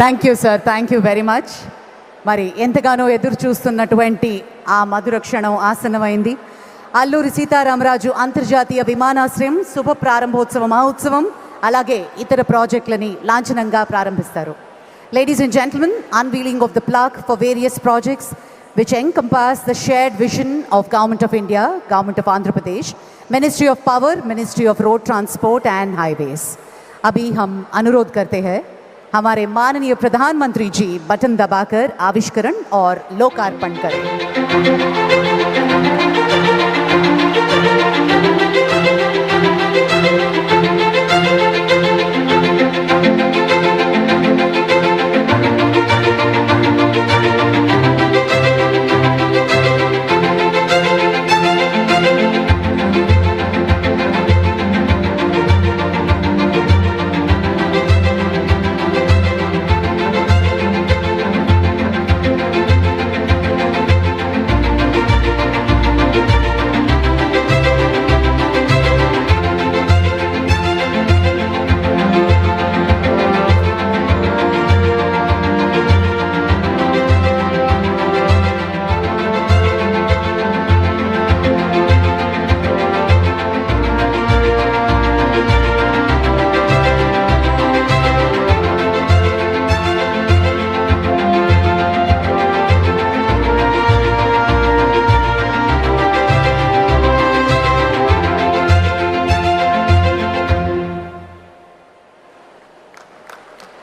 Thank you sir, thank you very much. మరి ఎంతగానో ఎదురు చూస్తున్నటువంటి ఆ మధుర క్షణం ఆసన్నమైంది. అల్లూరి సీతారామరాజు అంతర్జాతీయ విమానాశ్రయం శుభ ప్రారంభోత్సవ మహోత్సవం అలాగే ఇతర ప్రాజెక్టులని లాంఛనంగా ప్రారంభిస్తారు. Ladies and gentlemen, unveiling of the plaque for various projects which encompass the shared vision of Government of India, Government of Andhra Pradesh, Ministry of Power, Ministry of Road Transport and Highways. अभी हम अनुरोध करते हैं हमारे माननीय प्रधानमंत्री जी button दबाकर आविष्करण और लोकार्पण करें.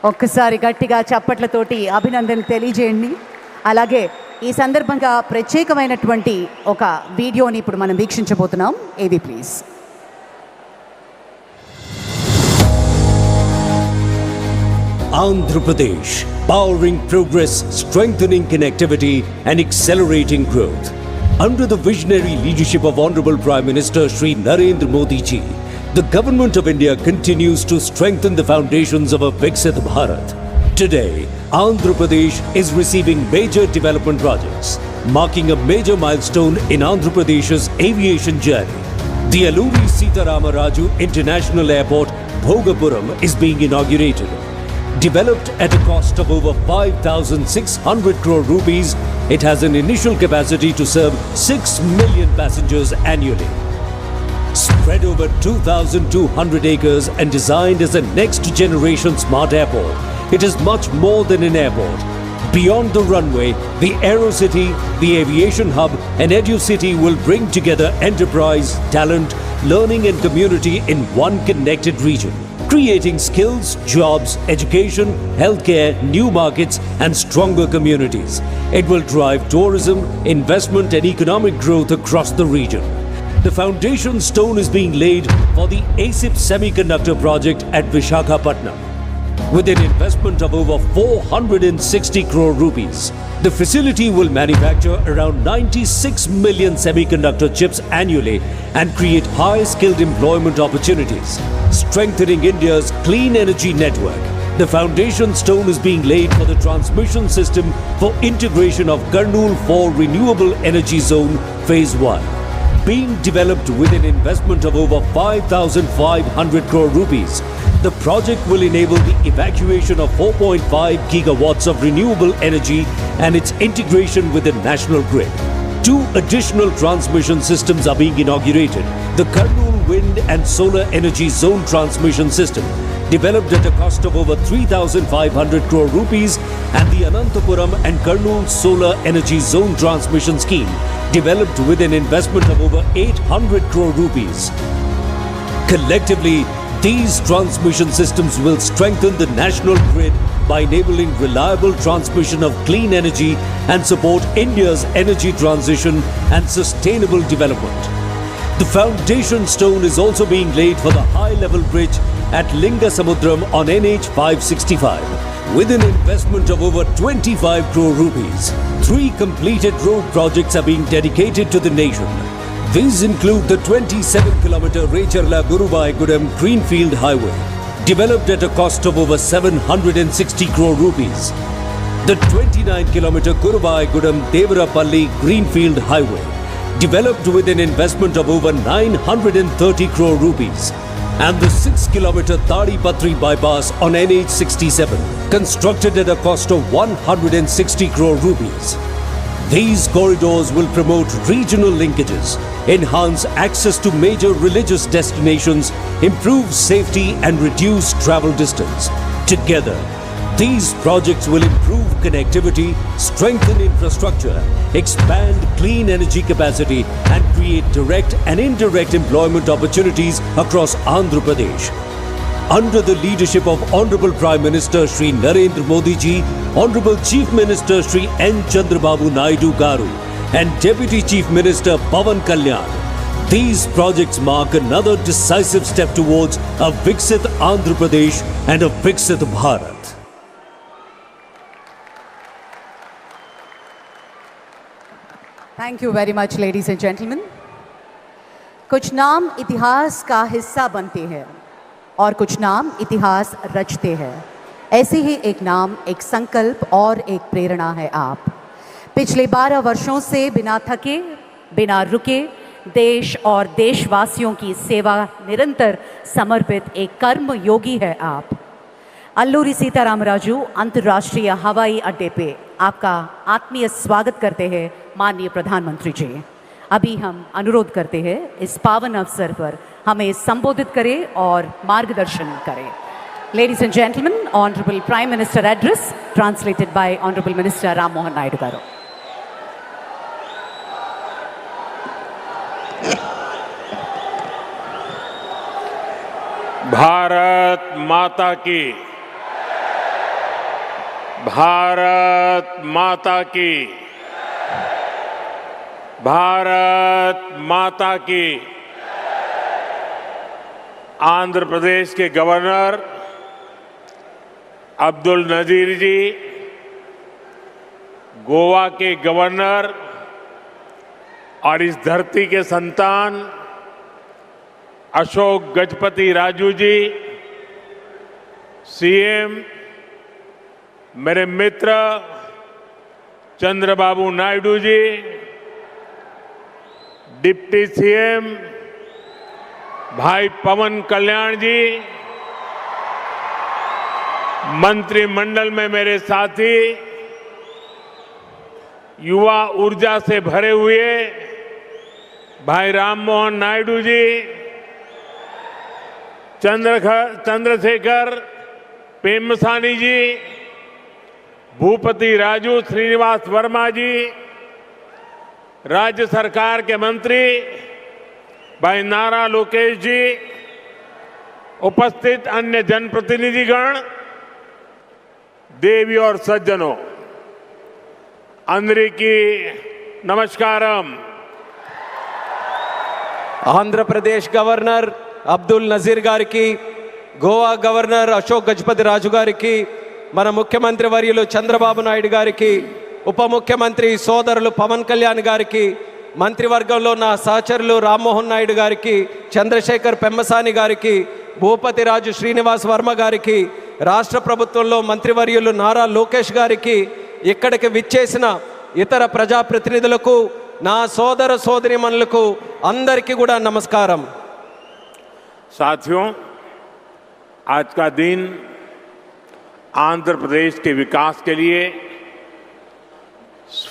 ఒక్కసారి గట్టిగా చప్పట్లతోటి అభినందనలు తెలియజేయండి. అలాగే ఈ సందర్భంగా ప్రత్యేకమైనటువంటి ఒక వీడియోని ఇప్పుడు మనం వీక్షించబోతున్నాం. ఏవి please. Andhra Pradesh, powering progress, strengthening connectivity and accelerating growth. Under the visionary leadership of Honorable Prime Minister Shri Narendra Modi ji, the Government of India continues to strengthen the foundations of a Viksit Bharat. Today, Andhra Pradesh is receiving major development projects, marking a major milestone in Andhra Pradesh's aviation journey. The Alluri Sitarama Raju International Airport, Bhogapuram, is being inaugurated. Developed at a cost of over 5,600 crore rupees, it has an initial capacity to serve 6 million passengers annually. Spread over 2,200 acres and designed as a next-generation smart airport, it is much more than an airport. Beyond the runway, the AeroCity, the Aviation Hub and EduCity will bring together enterprise, talent, learning and community in one connected region, creating skills, jobs, education, healthcare, new markets and stronger communities. It will drive tourism, investment and economic growth across the region. The foundation stone is being laid for the ASIP semiconductor project at Visakhapatnam. With an investment of over 460 crore rupees, the facility will manufacture around 96 million semiconductor chips annually and create high-skilled employment opportunities, strengthening India's clean energy network. The foundation stone is being laid for the transmission system for integration of Kurnool 4 Renewable Energy Zone Phase 1. Being developed with an investment of over 5,500 crore rupees, the project will enable the evacuation of 4.5 gigawatts of renewable energy and its integration with the national grid. 2 additional transmission systems are being inaugurated. The Kurnool Wind and Solar Energy Zone Transmission System, developed at a cost of over 3,500 crore rupees, and the Anantapuram and Kurnool Solar Energy Zone Transmission Scheme, developed with an investment of over 800 crore rupees. Collectively, these transmission systems will strengthen the national grid by enabling reliable transmission of clean energy and support India's energy transition and sustainable development. The foundation stone is also being laid for the high-level bridge at Lingasamudram on NH 565 with an investment of over 25 crore rupees. 3 completed road projects are being dedicated to the nation. These include the 27-kilometer Recharla-Guruvayagudem Greenfield Highway, developed at a cost of over 760 crore rupees. The 29-kilometer Guruvayagudem-Devarapalli Greenfield Highway, developed with an investment of over 930 crore rupees. and the 6-kilometer Tadipatri bypass on NH67, constructed at a cost of 160 crore rupees. These corridors will promote regional linkages, enhance access to major religious destinations, improve safety and reduce travel distance. Together, these projects will improve connectivity, strengthen infrastructure, expand clean energy capacity and create direct and indirect employment opportunities across Andhra Pradesh. Under the leadership of Honorable Prime Minister Shri Narendra Modi ji, Honorable Chief Minister Shri N. Chandrababu Naidu Garu and Deputy Chief Minister Pawan Kalyan, these projects mark another decisive step towards a Viksit Andhra Pradesh and a Viksit Bharat. Thank you very much ladies and gentleman. कुछ नाम इतिहास का हिस्सा बनते हैं और कुछ नाम इतिहास रचते हैं। ऐसे ही एक नाम, एक संकल्प और एक प्रेरणा है आप। पिछले 12 वर्षों से बिना थके, बिना रुके देश और देशवासियों की सेवा निरंतर समर्पित एक कर्म योगी है आप। अल्लूरी सीताराम राजू अंतर्राष्ट्रीय हवाई अड्डे पे आपका आत्मीय स्वागत करते हैं माननीय प्रधानमंत्री जी। अभी हम अनुरोध करते हैं इस पावन अवसर पर हमें संबोधित करें और मार्गदर्शन करें। Ladies and gentlemen, Honorable Prime Minister address translated by Honorable Minister Ram Mohan Naidu garu. Bharat माता की, भारत माता की, भारत माता की। आंध्र प्रदेश के गवर्नर अब्दुल नजीर जी, गोवा के गवर्नर और इस धरती के संतान अशोक गजपति राजू जी, सीएम मेरे मित्र चंद्रबाबू नायडू जी, डिप्टी सीएम भाई पवन कल्याण जी, मंत्रिमंडल में मेरे साथी, युवा ऊर्जा से भरे हुए भाई राम मोहन नायडू जी, चंद्रशेखर पेम्मसानी जी, भूपति राजू श्रीनिवास वर्मा जी, राज्य सरकार के मंत्री भाई नारा लोकेश जी, उपस्थित अन्य जनप्रतिनिधिगण, देवी और सज्जनों, अंदरिकी नमस्कारम। ఆంధ్ర ప్రదేశ్ గవర్నర్ అబ్దుల్ నజీర్ గారికి, గోవా గవర్నర్ అశోక్ గజపతి రాజు గారికి, మన ముఖ్యమంత్రి వర్యులు చంద్రబాబు నాయుడు గారికి, ఉప ముఖ్యమంత్రి సోదరులు పవన్ కళ్యాణ్ గారికి, మంత్రివర్గంలో నా సహచరులు రామ్మోహన్ నాయుడు గారికి, చంద్రశేఖర్ పెమ్మసాని గారికి, భూపతి రాజు శ్రీనివాస్ వర్మ గారికి, రాష్ట్ర ప్రభుత్వంలో మంత్రివర్యులు నారా లోకేష్ గారికి, ఇక్కడికి విచ్చేసిన ఇతర ప్రజాప్రతినిధులకు, నా సోదర సోదరీమణులకు అందరికీ కూడా నమస్కారం। साथियों, आज का दिन आंध्र प्रदेश के विकास के लिए